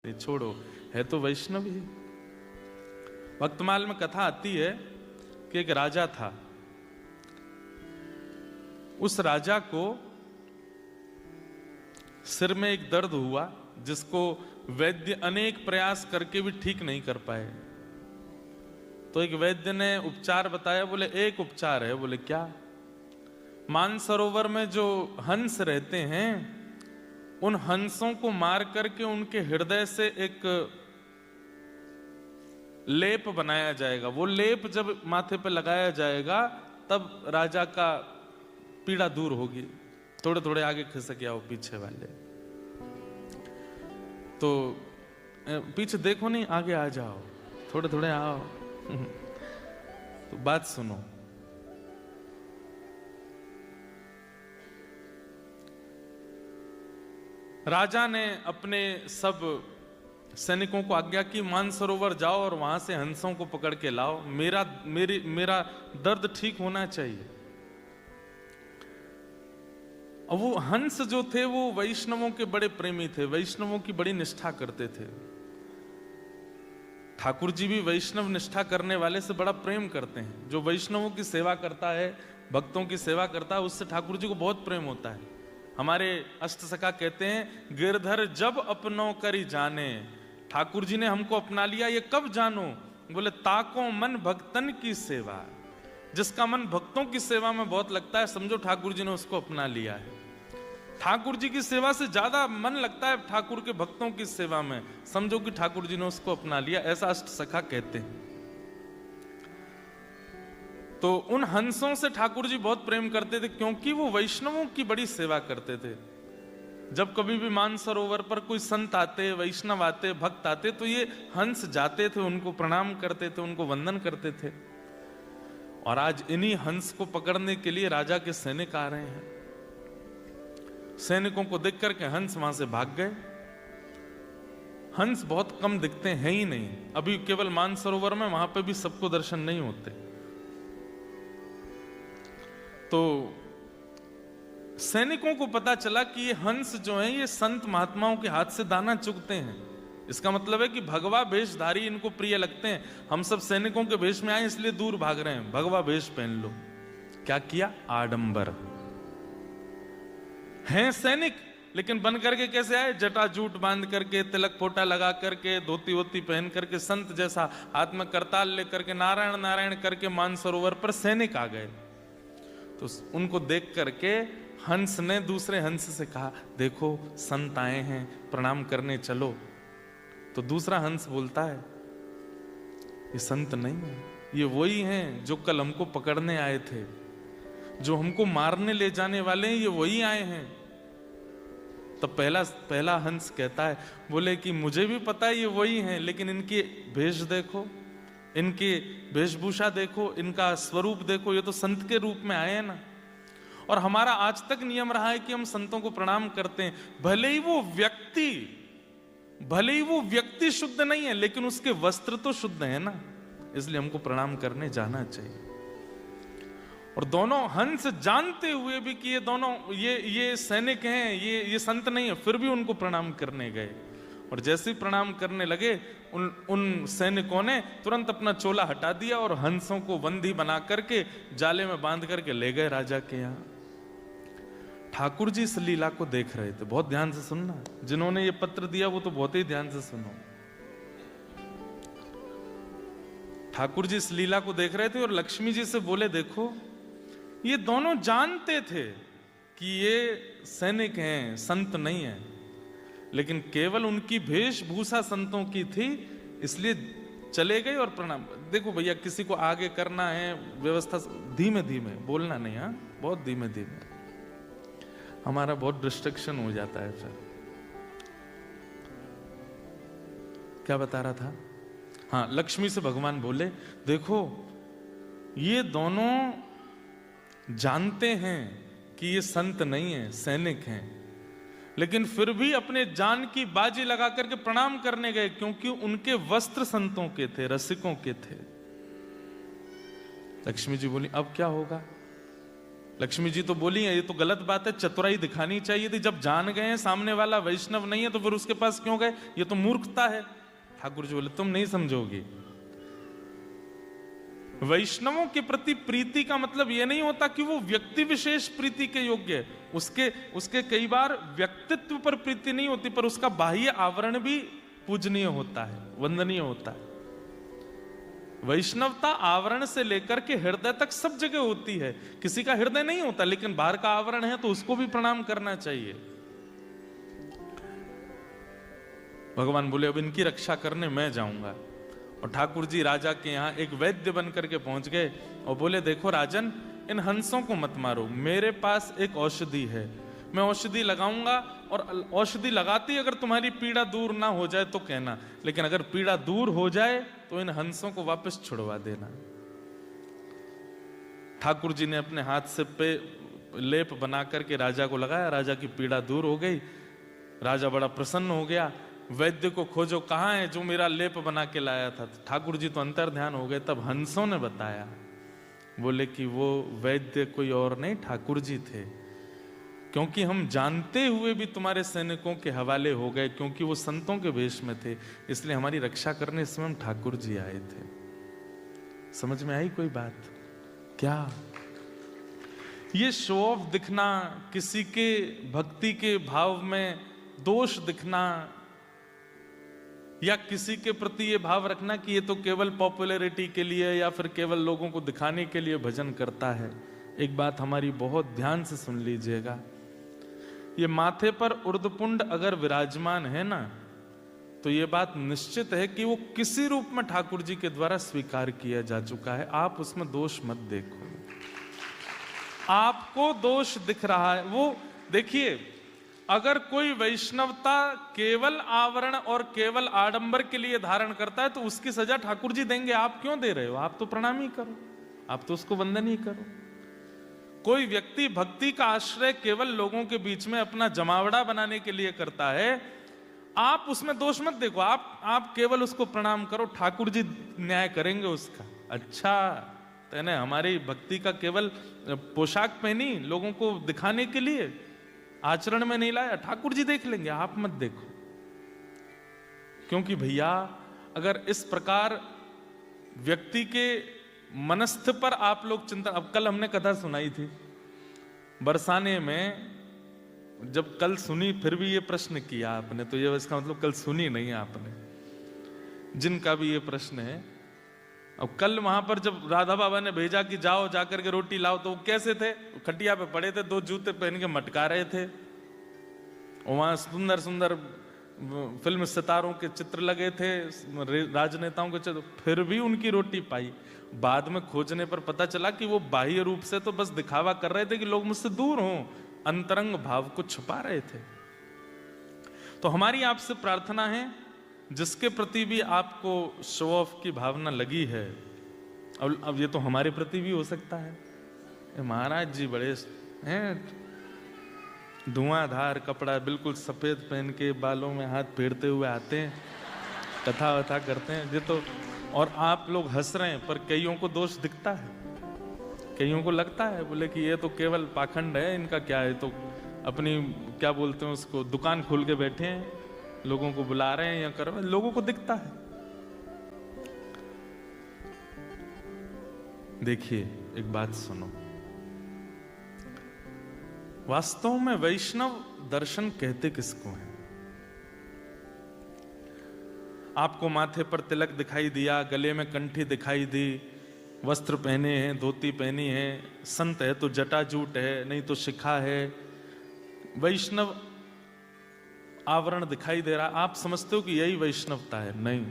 छोड़ो, है तो वैष्णव ही। भक्तमाल में कथा आती है कि एक राजा था। उस राजा को सिर में एक दर्द हुआ जिसको वैद्य अनेक प्रयास करके भी ठीक नहीं कर पाए। तो एक वैद्य ने उपचार बताया। बोले एक उपचार है। बोले क्या? मानसरोवर में जो हंस रहते हैं उन हंसों को मार करके उनके हृदय से एक लेप बनाया जाएगा। वो लेप जब माथे पे लगाया जाएगा तब राजा का पीड़ा दूर होगी। थोड़े थोड़े आगे खिसक आओ पीछे वाले, तो पीछे देखो नहीं, आगे आ जाओ, थोड़े थोड़े आओ। तो बात सुनो। राजा ने अपने सब सैनिकों को आज्ञा की, मानसरोवर जाओ और वहां से हंसों को पकड़ के लाओ। मेरा दर्द ठीक होना चाहिए। और वो हंस जो थे वो वैष्णवों के बड़े प्रेमी थे, वैष्णवों की बड़ी निष्ठा करते थे। ठाकुर जी भी वैष्णव निष्ठा करने वाले से बड़ा प्रेम करते हैं। जो वैष्णवों की सेवा करता है, भक्तों की सेवा करता है, उससे ठाकुर जी को बहुत प्रेम होता है। हमारे अष्टसखा कहते हैं, गिरधर जब अपनों करी जाने। ठाकुर जी ने हमको अपना लिया, ये कब जानो? बोले ताको मन भक्तन की सेवा। जिसका मन भक्तों की सेवा में बहुत लगता है, समझो ठाकुर जी ने उसको अपना लिया है। ठाकुर जी की सेवा से ज्यादा मन लगता है ठाकुर के भक्तों की सेवा में, समझो कि ठाकुर जी ने उसको अपना लिया। ऐसा अष्टसखा कहते हैं। तो उन हंसों से ठाकुर जी बहुत प्रेम करते थे क्योंकि वो वैष्णवों की बड़ी सेवा करते थे। जब कभी भी मानसरोवर पर कोई संत आते, वैष्णव आते, भक्त आते, तो ये हंस जाते थे, उनको प्रणाम करते थे, उनको वंदन करते थे। और आज इन्हीं हंस को पकड़ने के लिए राजा के सैनिक आ रहे हैं। सैनिकों को देख करके हंस वहां से भाग गए। हंस बहुत कम दिखते हैं ही नहीं। अभी केवल मानसरोवर में, वहां पे भी सबको दर्शन नहीं होते। तो सैनिकों को पता चला कि ये हंस जो है ये संत महात्माओं के हाथ से दाना चुगते हैं। इसका मतलब है कि भगवा वेशधारी इनको प्रिय लगते हैं। हम सब सैनिकों के वेश में आए इसलिए दूर भाग रहे हैं। भगवा वेश पहन लो। क्या किया? आडंबर। हैं सैनिक, लेकिन बन करके कैसे आए? जटा जूट बांध करके, तिलक फोटा लगा करके, धोती वोती पहन करके, संत जैसा हाथ में करताल लेकर के नारायण नारायण करके मानसरोवर पर सैनिक आ गए। तो उनको देख करके हंस ने दूसरे हंस से कहा, देखो संत आए हैं, प्रणाम करने चलो। तो दूसरा हंस बोलता है, ये संत नहीं है, ये वही हैं जो कल हमको पकड़ने आए थे, जो हमको मारने ले जाने वाले हैं, ये वही आए हैं। तब पहला हंस कहता है, बोले कि मुझे भी पता है ये वही हैं, लेकिन इनकी भेष देखो, इनकी वेशभूषा देखो, इनका स्वरूप देखो, ये तो संत के रूप में आए हैं ना। और हमारा आज तक नियम रहा है कि हम संतों को प्रणाम करते हैं। भले ही वो व्यक्ति शुद्ध नहीं है, लेकिन उसके वस्त्र तो शुद्ध है ना, इसलिए हमको प्रणाम करने जाना चाहिए। और दोनों हंस जानते हुए भी कि ये दोनों ये सैनिक हैं, ये संत नहीं है, फिर भी उनको प्रणाम करने गए। और जैसे ही प्रणाम करने लगे, उन सैनिकों ने तुरंत अपना चोला हटा दिया और हंसों को बंदी बना करके जाले में बांध करके ले गए राजा के यहाँ। ठाकुर जी इस लीला को देख रहे थे। बहुत ध्यान से सुनना, जिन्होंने ये पत्र दिया वो तो बहुत ही ध्यान से सुनो। ठाकुर जी इस लीला को देख रहे थे और लक्ष्मी जी से बोले, देखो ये दोनों जानते थे कि ये सैनिक हैं, संत नहीं है, लेकिन केवल उनकी वेशभूषा संतों की थी, इसलिए चले गए और प्रणाम। देखो भैया, किसी को आगे करना है व्यवस्था, धीमे धीमे बोलना नहीं, हाँ, बहुत धीमे धीमे, हमारा बहुत डिस्ट्रक्शन हो जाता है। फिर क्या बता रहा था? हाँ, लक्ष्मी से भगवान बोले, देखो ये दोनों जानते हैं कि ये संत नहीं है, सैनिक हैं, लेकिन फिर भी अपने जान की बाजी लगा करके प्रणाम करने गए, क्योंकि उनके वस्त्र संतों के थे, रसिकों के थे। लक्ष्मी जी बोली, अब क्या होगा? लक्ष्मी जी तो बोली है ये तो गलत बात है, चतुराई दिखानी चाहिए थी। जब जान गए सामने वाला वैष्णव नहीं है तो फिर उसके पास क्यों गए, ये तो मूर्खता है। ठाकुर जी बोले तुम नहीं समझोगी। वैष्णवों के प्रति प्रीति का मतलब यह नहीं होता कि वो व्यक्ति विशेष प्रीति के योग्य है। उसके कई बार व्यक्तित्व पर प्रीति नहीं होती, पर उसका बाह्य आवरण भी पूजनीय होता है, वंदनीय होता है। वैष्णवता आवरण से लेकर के हृदय तक सब जगह होती है। किसी का हृदय नहीं होता लेकिन बाहर का आवरण है तो उसको भी प्रणाम करना चाहिए। भगवान बोले अब इनकी रक्षा करने मैं जाऊंगा। और ठाकुर जी राजा के यहाँ एक वैद्य बन करके पहुंच गए और बोले देखो राजन, इन हंसों को मत मारो, मेरे पास एक औषधि है, मैं औषधि लगाऊंगा और औषधि लगाती अगर तुम्हारी पीड़ा दूर ना हो जाए तो कहना, लेकिन अगर पीड़ा दूर हो जाए तो इन हंसों को वापस छुड़वा देना। ठाकुर जी ने अपने हाथ से पे लेप बना करके राजा को लगाया, राजा की पीड़ा दूर हो गई। राजा बड़ा प्रसन्न हो गया। वैद्य को खोजो, कहाँ है जो मेरा लेप बना के लाया था। ठाकुर जी तो अंतर ध्यान हो गए। तब हंसों ने बताया, बोले कि वो वैद्य कोई और नहीं ठाकुर जी थे, क्योंकि हम जानते हुए भी तुम्हारे सैनिकों के हवाले हो गए, क्योंकि वो संतों के वेश में थे, इसलिए हमारी रक्षा करने स्वयं ठाकुर जी आए थे। समझ में आई कोई बात क्या? ये शो ऑफ दिखना, किसी के भक्ति के भाव में दोष दिखना, या किसी के प्रति ये भाव रखना कि ये तो केवल पॉपुलैरिटी के लिए या फिर केवल लोगों को दिखाने के लिए भजन करता है। एक बात हमारी बहुत ध्यान से सुन लीजिएगा, ये माथे पर उर्धपुंड अगर विराजमान है ना, तो ये बात निश्चित है कि वो किसी रूप में ठाकुर जी के द्वारा स्वीकार किया जा चुका है। आप उसमें दोष मत देखो। आपको दोष दिख रहा है, वो देखिए, अगर कोई वैष्णवता केवल आवरण और केवल आडंबर के लिए धारण करता है तो उसकी सजा ठाकुर जी देंगे। आप क्यों दे रहे हो? आप तो प्रणाम ही करो, आप तो उसको वंदन ही करो। कोई व्यक्ति भक्ति का आश्रय केवल लोगों के बीच में अपना जमावड़ा बनाने के लिए करता है, आप उसमें दोष मत देखो, आप केवल उसको प्रणाम करो, ठाकुर जी न्याय करेंगे उसका। अच्छा, तेने हमारी भक्ति का केवल पोशाक पहनी लोगों को दिखाने के लिए, आचरण में नहीं लाया, ठाकुर जी देख लेंगे, आप मत देखो। क्योंकि भैया अगर इस प्रकार व्यक्ति के मनस्थ पर आप लोग चिंता, अब कल हमने कथा सुनाई थी बरसाने में, जब कल सुनी फिर भी ये प्रश्न किया आपने, तो ये इसका मतलब कल सुनी नहीं आपने, जिनका भी ये प्रश्न है। अब कल वहां पर जब राधा बाबा ने भेजा कि जाओ जाकर के रोटी लाओ, तो वो कैसे थे? खटिया पे पड़े थे, 2 जूते पहन के मटका रहे थे। वहां सुंदर सुंदर फिल्म सितारों के चित्र लगे थे, राजनेताओं के चित्र, फिर भी उनकी रोटी पाई। बाद में खोजने पर पता चला कि वो बाह्य रूप से तो बस दिखावा कर रहे थे कि लोग मुझसे दूर हों, अंतरंग भाव को छुपा रहे थे। तो हमारी आपसे प्रार्थना है, जिसके प्रति भी आपको शो ऑफ की भावना लगी है, अब ये तो हमारे प्रति भी हो सकता है। महाराज जी बड़े हैं, धुआंधार कपड़ा बिल्कुल सफेद पहन के, बालों में हाथ फेरते हुए आते हैं, कथा वथा करते हैं, ये तो, और आप लोग हंस रहे हैं, पर कईयों को दोष दिखता है, कईयों को लगता है, बोले कि ये तो केवल पाखंड है, इनका क्या है, तो अपनी क्या बोलते हैं उसको, दुकान खोल के बैठे हैं, लोगों को बुला रहे हैं या कर रहे हैं, लोगों को दिखता है। देखिए एक बात सुनो, वास्तव में वैष्णव दर्शन कहते किसको हैं? आपको माथे पर तिलक दिखाई दिया, गले में कंठी दिखाई दी, वस्त्र पहने हैं, धोती पहनी है, संत है तो जटाजूट है, नहीं तो शिखा है, वैष्णव आवरण दिखाई दे रहा, आप समझते हो कि यही वैष्णवता है? नहीं।